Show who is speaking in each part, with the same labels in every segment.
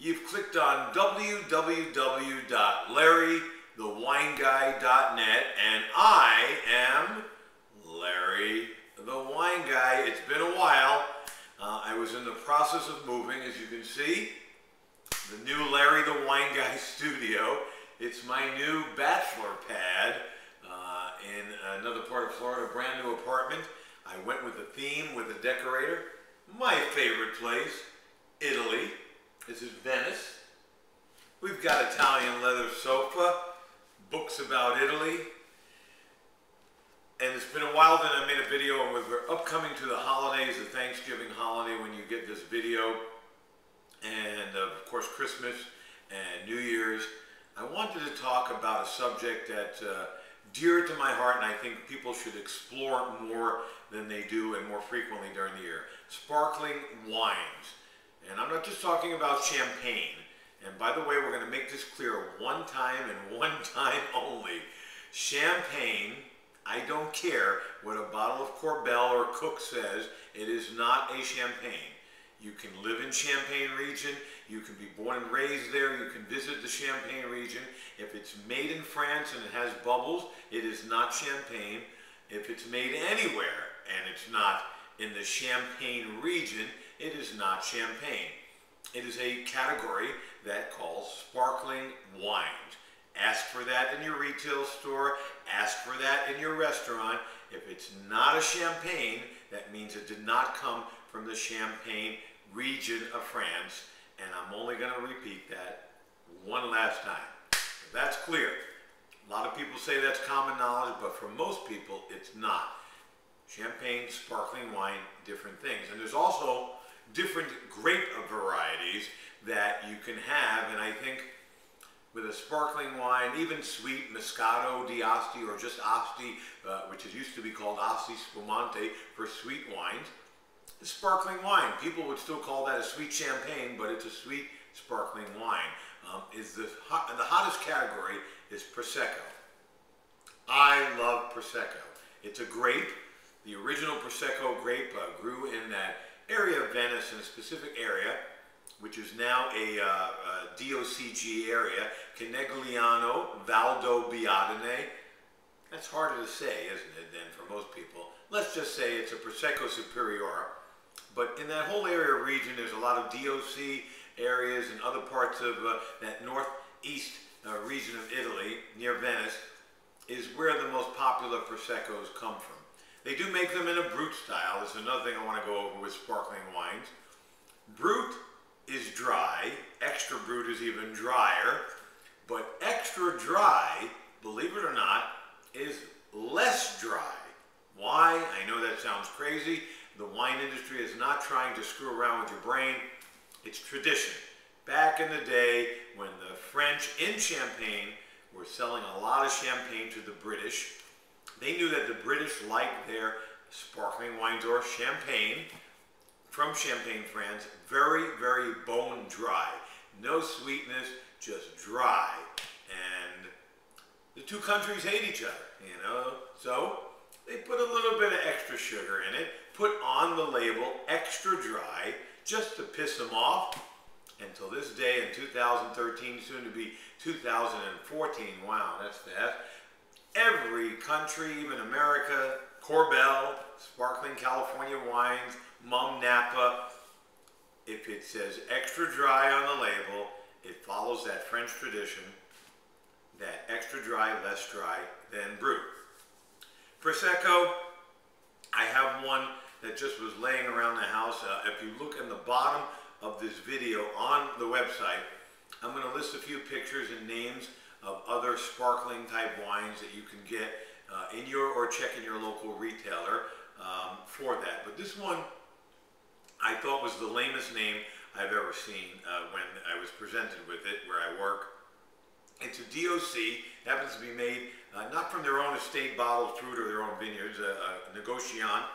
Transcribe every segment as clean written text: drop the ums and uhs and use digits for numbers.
Speaker 1: You've clicked on www.larrythewineguy.net, and I am Larry the Wine Guy. It's been a while. I was in the process of moving, as you can see. The new Larry the Wine Guy studio. It's my new bachelor pad in another part of Florida, a brand new apartment. I went with the theme, with the decorator. My favorite place, Italy. This is Venice. We've got Italian leather sofa, books about Italy. And it's been a while that I made a video, and we're upcoming to the holidays, the Thanksgiving holiday when you get this video, and of course Christmas and New Year's. I wanted to talk about a subject that's dear to my heart, and I think people should explore more than they do and more frequently during the year. Sparkling wines. And I'm not just talking about champagne. And by the way, we're going to make this clear one time and one time only. Champagne, I don't care what a bottle of Corbel or Cook says, it is not a champagne. You can live in Champagne region, you can be born and raised there, you can visit the Champagne region. If it's made in France and it has bubbles, it is not champagne. If it's made anywhere and it's not in the Champagne region, it is not champagne. It is a category that calls sparkling wines. Ask for that in your retail store, ask for that in your restaurant. If it's not a champagne, that means it did not come from the Champagne region of France, and I'm only going to repeat that one last time. If that's clear. A lot of people say that's common knowledge, but for most people, it's not. Champagne, sparkling wine, different things. And there's also different grape varieties that you can have, and I think with a sparkling wine, even sweet, Moscato di Asti, or just Asti, which is used to be called Asti Spumante for sweet wines. Sparkling wine, people would still call that a sweet champagne, but it's a sweet sparkling wine. The hottest category is Prosecco. I love Prosecco. It's a grape. The original Prosecco grape grew in that area of Venice, in a specific area, which is now a DOCG area, Conegliano Valdobbiadene. That's harder to say, isn't it, than for most people. Let's just say it's a Prosecco Superiore. But in that whole area region, there's a lot of DOC areas and other parts of that northeast region of Italy, near Venice, is where the most popular Proseccos come from. They do make them in a Brut style. This is another thing I want to go over with sparkling wines. Brut is dry, extra Brut is even drier, but extra dry, believe it or not, is less dry. Why? I know that sounds crazy. The wine industry is not trying to screw around with your brain. It's tradition. Back in the day when the French in Champagne were selling a lot of champagne to the British, they knew that the British liked their sparkling wines or champagne from Champagne, France, very, very bone dry. No sweetness, just dry. And the two countries hate each other, you know. So they put a little bit of extra sugar in it, put on the label extra dry, just to piss them off. Until this day in 2013, soon to be 2014, wow, that's fast. Every country, even America, Corbel, sparkling California wines, Mum Napa, if it says extra dry on the label, it follows that French tradition, that extra dry, less dry than Brut. Prosecco, I have one that just was laying around the house. If you look in the bottom of this video on the website, I'm going to list a few pictures and names of other sparkling type wines that you can get in your, or check in your local retailer for that. But this one I thought was the lamest name I've ever seen when I was presented with it where I work. It's a DOC, happens to be made not from their own estate bottled fruit or their own vineyards, a negociant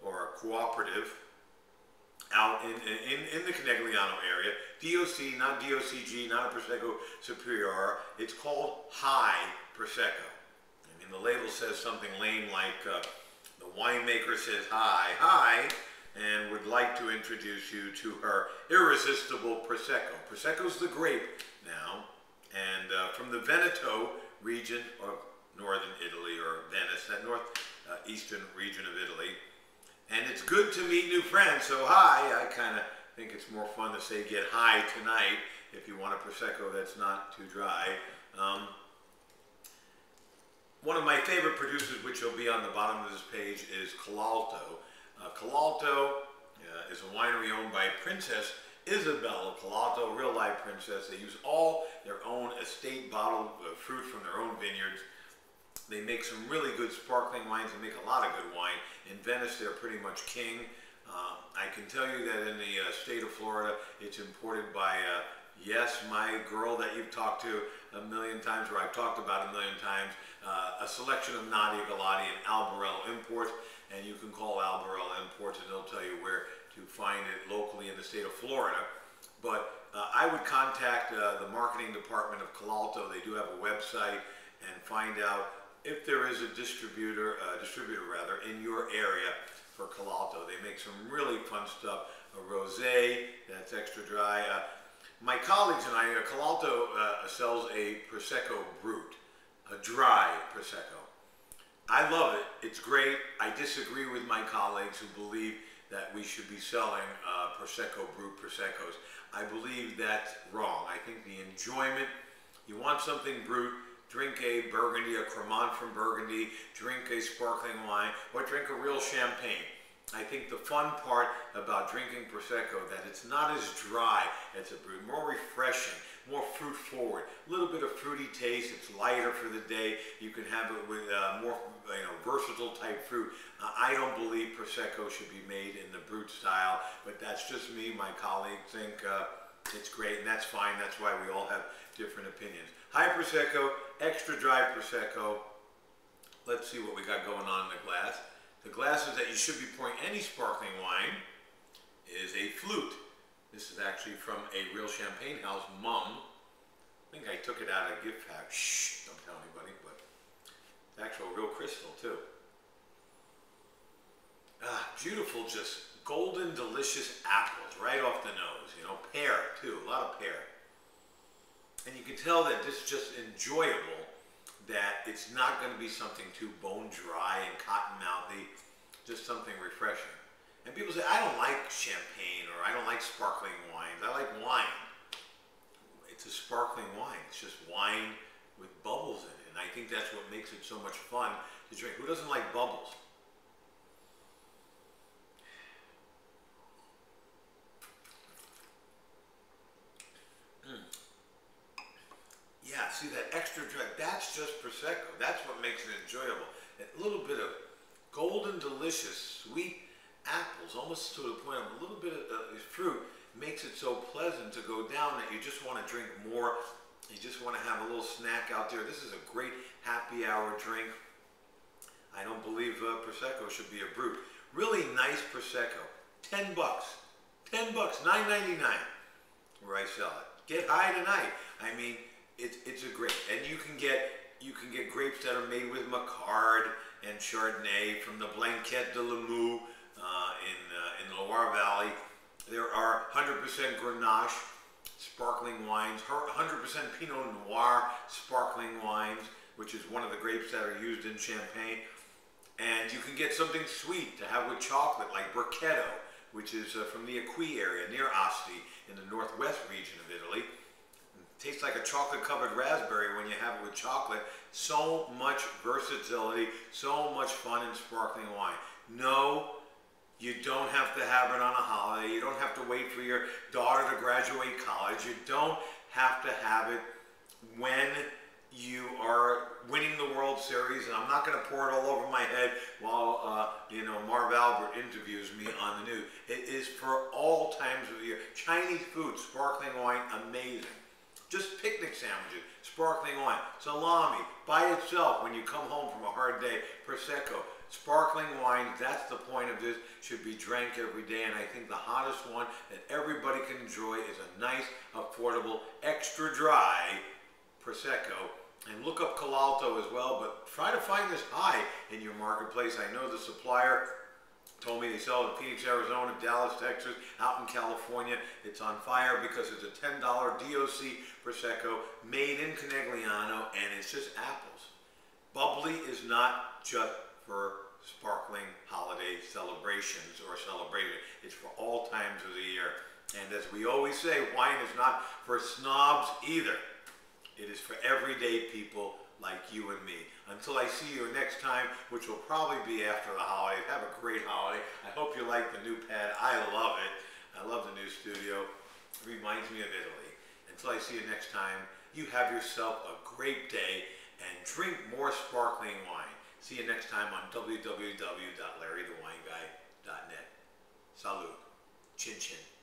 Speaker 1: or a cooperative out in the Conegliano area. DOC, not DOCG, not a Prosecco Superiore. It's called High Prosecco. I mean, the label says something lame like the winemaker says high. and would like to introduce you to her irresistible Prosecco. Prosecco's the grape now, and from the Veneto region of northern Italy, or Venice, that northeastern region of Italy. And it's good to meet new friends, so hi. I kind of think it's more fun to say get high tonight if you want a Prosecco that's not too dry. One of my favorite producers, which will be on the bottom of this page, is Colalto. Colalto is a winery owned by Princess Isabella Colalto, real live princess. They use all their own estate bottled fruit from their own vineyards. They make some really good sparkling wines. They make a lot of good wine. In Venice, they're pretty much king. I can tell you that in the state of Florida, it's imported by, yes, my girl that you've talked to a million times, or I've talked about a million times, a selection of Nadia Galati and Albarello Imports, and you can call Albarello Imports and they'll tell you where to find it locally in the state of Florida. But I would contact the marketing department of Colalto. They do have a website, and find out if there is a distributor in your area for Colalto. They make some really fun stuff. A rosé that's extra dry. My colleagues and I, Colalto sells a Prosecco Brut, a dry Prosecco. I love it. It's great. I disagree with my colleagues who believe that we should be selling Prosecco Brut Proseccos. I believe that's wrong. I think the enjoyment, you want something brut, drink a Burgundy, a Cremant from Burgundy, drink a sparkling wine, or drink a real champagne. I think the fun part about drinking Prosecco, that it's not as dry as a brut, more refreshing, more fruit forward, a little bit of fruity taste. It's lighter for the day. You can have it with more versatile type fruit. I don't believe Prosecco should be made in the brut style, but that's just me. My colleagues think it's great, and that's fine. That's why we all have different opinions. High Prosecco, extra dry Prosecco. Let's see what we got going on in the glass. The glasses that you should be pouring any sparkling wine is a flute. This is actually from a real champagne house, Mum. I think I took it out of a gift pack. Shh, don't tell anybody, but it's actual real crystal too. Beautiful, just golden, delicious apples right off the nose. You know, pear too, a lot of pear. And you can tell that this is just enjoyable, that it's not going to be something too bone dry and cotton mouthy, just something refreshing. And people say, I don't like champagne, or I don't like sparkling wines. I like wine. It's a sparkling wine. It's just wine with bubbles in it. And I think that's what makes it so much fun to drink. Who doesn't like bubbles? Yeah, see that extra dry, that's just Prosecco. That's what makes it enjoyable. A little bit of golden, delicious, sweet apples, almost to the point of a little bit of fruit, makes it so pleasant to go down that you just want to drink more. You just want to have a little snack out there. This is a great happy hour drink. I don't believe Prosecco should be a brut. Really nice Prosecco. 10 bucks. 10 bucks, $9.99 where I sell it. Get high tonight. I mean, it's a great, and you can get grapes that are made with Macard and Chardonnay from the Blanquette de Limoux in Loire Valley. There are 100% Grenache sparkling wines, 100% Pinot Noir sparkling wines, which is one of the grapes that are used in champagne. And you can get something sweet to have with chocolate, like Brichetto, which is from the Acqui area near Asti in the northwest region of Italy. Tastes like a chocolate-covered raspberry when you have it with chocolate. So much versatility, so much fun in sparkling wine. No, you don't have to have it on a holiday. You don't have to wait for your daughter to graduate college. You don't have to have it when you are winning the World Series. And I'm not going to pour it all over my head while, Marv Albert interviews me on the news. It is for all times of the year. Chinese food, sparkling wine, amazing. Just picnic sandwiches, sparkling wine, salami, by itself when you come home from a hard day, Prosecco, sparkling wine, that's the point of this, should be drank every day, and I think the hottest one that everybody can enjoy is a nice, affordable, extra dry Prosecco. And look up Colalto as well, but try to find this high in your marketplace. I know the supplier Told me they sell it in Phoenix, Arizona, Dallas, Texas, out in California. It's on fire because it's a $10 DOC Prosecco made in Conegliano, and it's just apples. Bubbly is not just for sparkling holiday celebrations or celebration. It's for all times of the year. And as we always say, wine is not for snobs either. It is for everyday people like you and me. Until I see you next time, which will probably be after the holidays. Have a great holiday. I hope you like the new pad. I love it. I love the new studio. It reminds me of Italy. Until I see you next time, you have yourself a great day and drink more sparkling wine. See you next time on www.larrythewineguy.net. Salud. Chin chin.